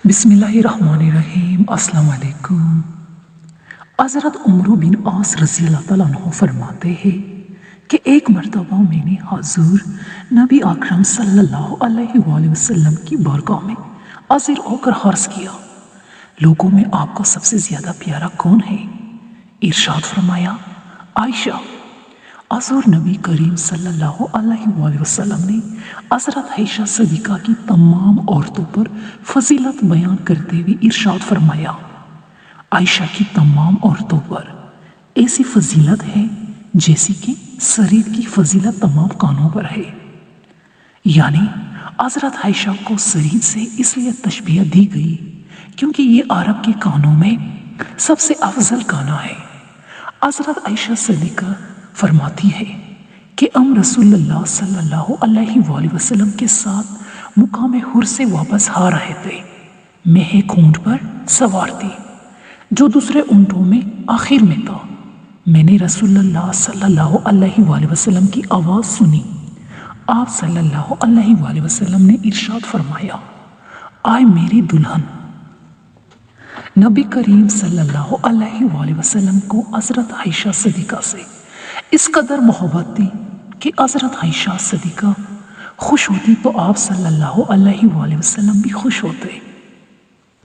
بسم اللہ الرحمن الرحیم۔ السلام علیکم۔ حضرت عمرو بن عاص رضی اللہ تعالیٰ عنہ فرماتے ہیں کہ ایک مرتبہ میں نے حضور نبی اکرم صلی اللہ علیہ وآلہ وسلم کی بارگاہ میں حاضر ہو کر عرض کیا، لوگوں میں آپ کو سب سے زیادہ پیارا کون ہے؟ ارشاد فرمایا، عائشہ۔ حضور نبی کریم صلی اللہ علیہ وآلہ وسلم نے حضرت عائشہ صدیقہ کی تمام عورتوں پر فضیلت بیان کرتے ہوئے ارشاد فرمایا، عائشہ کی تمام عورتوں پر ایسی فضیلت ہے جیسی کہ سرید کی فضیلت تمام کانوں پر ہے۔ یعنی حضرت عائشہ کو سرید سے اس لیے تشبیہ دی گئی کیونکہ یہ عرب کے کانوں میں سب سے افضل کانا ہے۔ حضرت عائشہ صدیقہ فرماتی ہے کہ ہم رسول اللہ صلی اللہ علیہ وآلہ وسلم کے ساتھ مقام حر سے واپس آ رہے تھے۔ میں ایک اونٹ پر سوار تھی جو دوسرے اونٹوں میں آخر میں تھا۔ میں نے رسول اللہ صلی اللہ علیہ وآلہ وسلم کی آواز سنی۔ آپ صلی اللہ علیہ وآلہ وسلم نے ارشاد فرمایا، آئے میری دلہن۔ نبی کریم صلی اللہ علیہ وآلہ وسلم کو حضرت عائشہ صدیقہ سے اس قدر محبت تھی کہ حضرت عائشہ صدیقہ خوش ہوتی تو آپ صلی اللہ علیہ وآلہ وسلم بھی خوش ہوتے۔